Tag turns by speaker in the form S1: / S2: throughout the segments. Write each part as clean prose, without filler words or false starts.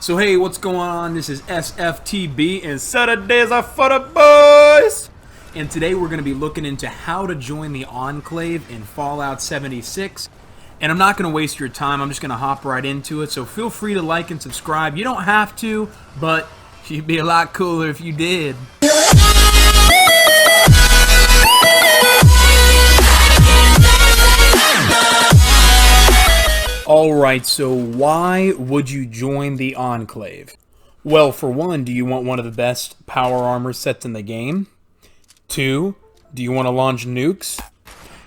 S1: So hey, what's going on? This is SFTB and Saturdays are for the boys! And today we're going to be looking into how to join the Enclave in Fallout 76. And I'm not going to waste your time, I'm just going to hop right into it. So feel free to like and subscribe. You don't have to, but you'd be a lot cooler if you did. Alright, so why would you join the Enclave? Well, for one, do you want one of the best power armor sets in the game? 2, do you want to launch nukes?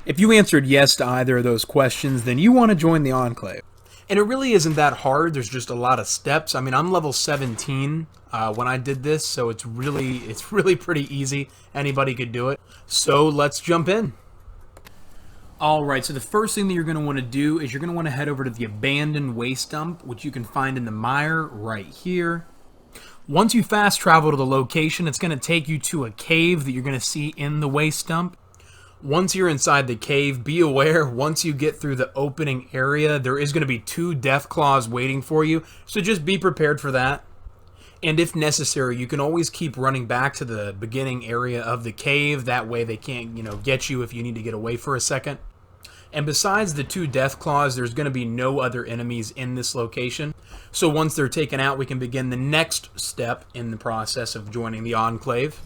S1: If you answered yes to either of those questions, then you want to join the Enclave. And it really isn't that hard, there's just a lot of steps. I mean, I'm level 17 when I did this, so it's really pretty easy. Anybody could do it. So let's jump in. Alright, so the first thing that you're going to want to do is you're going to want to head over to the abandoned waste dump, which you can find in the mire right here. Once you fast travel to the location, it's going to take you to a cave that you're going to see in the waste dump. Once you're inside the cave, be aware, once you get through the opening area, there is going to be 2 death claws waiting for you, so just be prepared for that. And if necessary, you can always keep running back to the beginning area of the cave. That way they can't, get you if you need to get away for a second. And besides the 2 death claws, there's going to be no other enemies in this location. So once they're taken out, we can begin the next step in the process of joining the Enclave.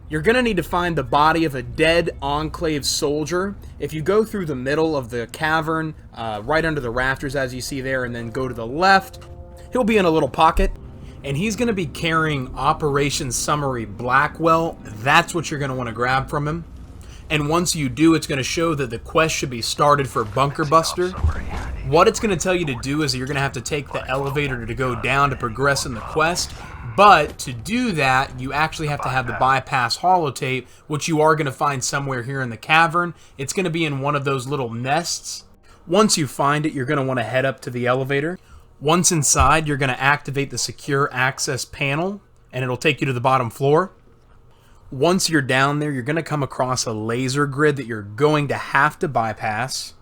S1: You're going to need to find the body of a dead Enclave Soldier. If you go through the middle of the cavern, right under the rafters as you see there, and then go to the left, he'll be in a little pocket. And he's going to be carrying Operation Summary Blackwell. That's what you're going to want to grab from him. And once you do, it's going to show that the quest should be started for Bunker Buster. What it's going to tell you to do is you're going to have to take the elevator to go down to progress in the quest. But to do that, you actually have to have the bypass holotape, which you are going to find somewhere here in the cavern. It's going to be in one of those little nests. Once you find it, you're going to want to head up to the elevator. Once inside, you're going to activate the secure access panel, and it'll take you to the bottom floor. Once you're down there, you're going to come across a laser grid that you're going to have to bypass.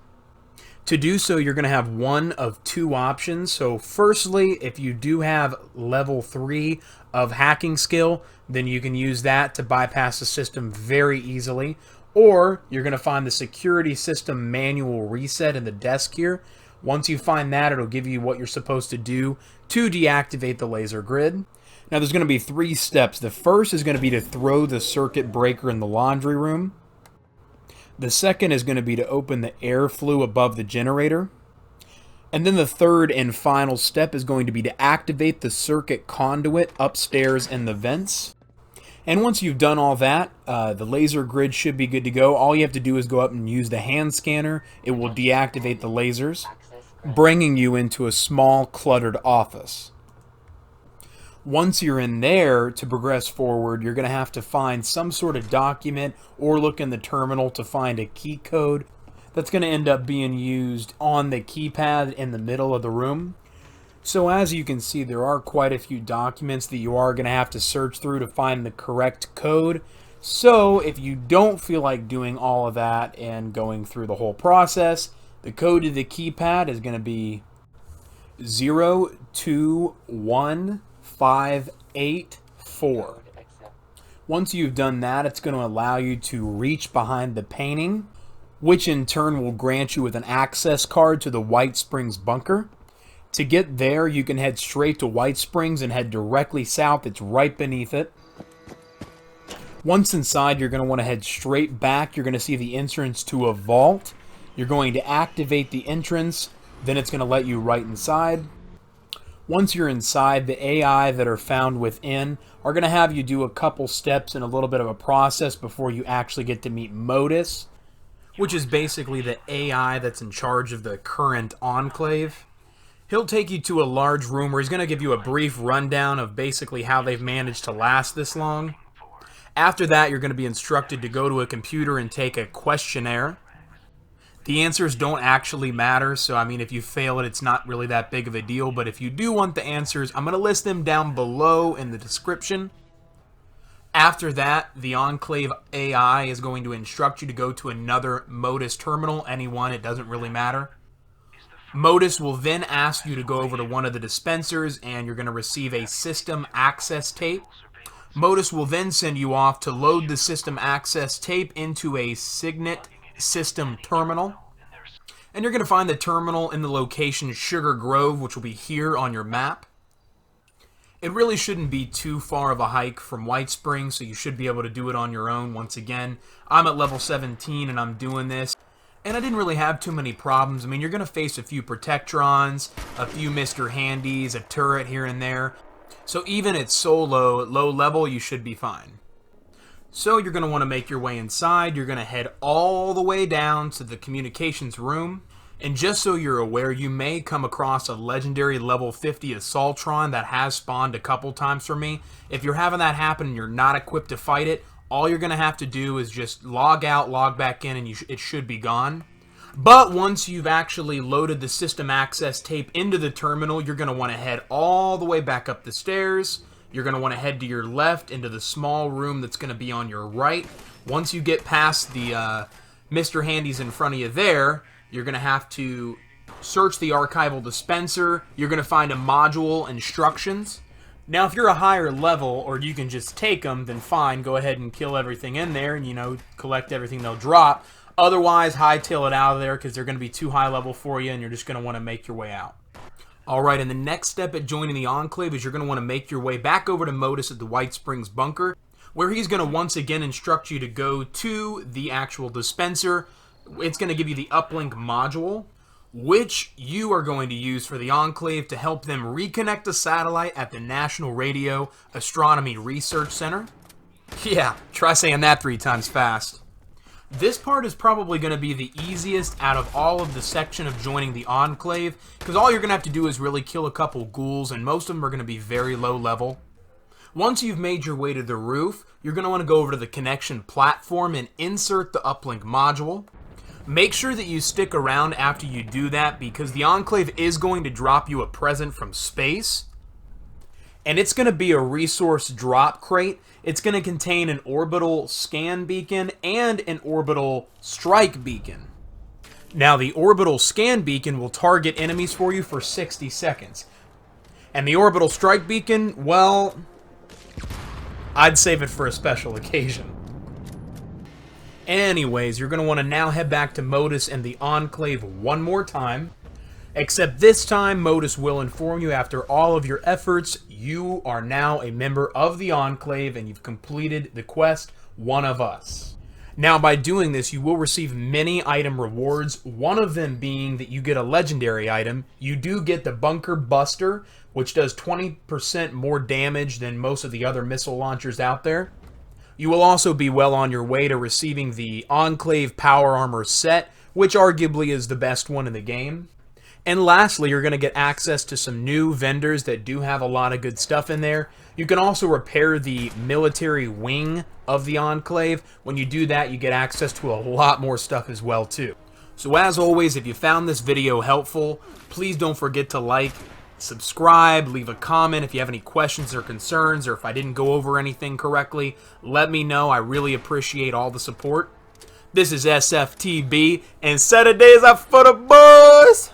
S1: To do so, you're going to have one of 2 options. So firstly, if you do have level 3 of hacking skill, then you can use that to bypass the system very easily. Or you're going to find the security system manual reset in the desk here. Once you find that, it'll give you what you're supposed to do to deactivate the laser grid. Now, there's going to be 3 steps. The first is going to be to throw the circuit breaker in the laundry room. The second is going to be to open the air flue above the generator. And then the third and final step is going to be to activate the circuit conduit upstairs in the vents. And once you've done all that, the laser grid should be good to go. All you have to do is go up and use the hand scanner. It will deactivate the lasers, bringing you into a small, cluttered office. Once you're in there, to progress forward, you're going to have to find some sort of document or look in the terminal to find a key code that's going to end up being used on the keypad in the middle of the room. So as you can see, there are quite a few documents that you are going to have to search through to find the correct code. So if you don't feel like doing all of that and going through the whole process, the code to the keypad is going to be 021584. Once you've done that, it's going to allow you to reach behind the painting, which in turn will grant you with an access card to the Whitesprings Bunker. To get there, you can head straight to Whitesprings and head directly south. It's right beneath it. Once inside, you're going to want to head straight back. You're going to see the entrance to a vault. You're going to activate the entrance, then it's going to let you right inside. Once you're inside, the AI that are found within are going to have you do a couple steps and a little bit of a process before you actually get to meet Modus, which is basically the AI that's in charge of the current Enclave. He'll take you to a large room where he's going to give you a brief rundown of basically how they've managed to last this long. After that, you're going to be instructed to go to a computer and take a questionnaire. The answers don't actually matter, so I mean, if you fail it, it's not really that big of a deal, but if you do want the answers, I'm going to list them down below in the description. After that, the Enclave AI is going to instruct you to go to another Modus terminal, anyone, it doesn't really matter. Modus will then ask you to go over to one of the dispensers and you're going to receive a system access tape. Modus will then send you off to load the system access tape into a Signet system terminal. And you're going to find the terminal in the location Sugar Grove, which will be here on your map. It really shouldn't be too far of a hike from Whitesprings, so you should be able to do it on your own. Once again, I'm at level 17 and I'm doing this. And I didn't really have too many problems. I mean, you're going to face a few Protectrons, a few Mr. Handies, a turret here and there. So even at solo, at low level, you should be fine. So you're going to want to make your way inside. You're going to head all the way down to the communications room. And just so you're aware, you may come across a legendary level 50 Assaultron that has spawned a couple times for me. If you're having that happen and you're not equipped to fight it, all you're going to have to do is just log out, log back in, and it should be gone. But once you've actually loaded the system access tape into the terminal, you're going to want to head all the way back up the stairs. You're going to want to head to your left into the small room that's going to be on your right. Once you get past the Mr. Handies in front of you there, you're going to have to search the archival dispenser. You're going to find a module instructions. Now, if you're a higher level, or you can just take them, then fine, go ahead and kill everything in there and, you know, collect everything they'll drop. Otherwise, hightail it out of there because they're going to be too high level for you and you're just going to want to make your way out. Alright, and the next step at joining the Enclave is you're going to want to make your way back over to Modus at the Whitesprings Bunker, where he's going to once again instruct you to go to the actual dispenser. It's going to give you the uplink module, which you are going to use for the Enclave to help them reconnect the satellite at the National Radio Astronomy Research Center. Yeah, try saying that 3 times fast. This part is probably going to be the easiest out of all of the section of joining the Enclave, because all you're going to have to do is really kill a couple ghouls, and most of them are going to be very low level. Once you've made your way to the roof, you're going to want to go over to the connection platform and insert the uplink module. Make sure that you stick around after you do that, because the Enclave is going to drop you a present from space. And it's going to be a resource drop crate. It's going to contain an orbital scan beacon and an orbital strike beacon. Now, the orbital scan beacon will target enemies for you for 60 seconds. And the orbital strike beacon, well, I'd save it for a special occasion. Anyways, you're going to want to now head back to Modus and the Enclave one more time. Except this time, Modus will inform you after all of your efforts, you are now a member of the Enclave and you've completed the quest, One of Us. Now, by doing this, you will receive many item rewards, one of them being that you get a legendary item. You do get the Bunker Buster, which does 20% more damage than most of the other missile launchers out there. You will also be well on your way to receiving the Enclave Power Armor set, which arguably is the best one in the game. And lastly, you're going to get access to some new vendors that do have a lot of good stuff in there. You can also repair the military wing of the Enclave. When you do that, you get access to a lot more stuff as well, too. So as always, if you found this video helpful, please don't forget to like, subscribe, leave a comment if you have any questions or concerns, or if I didn't go over anything correctly, let me know. I really appreciate all the support. This is SFTB, and Saturdays are for the boys!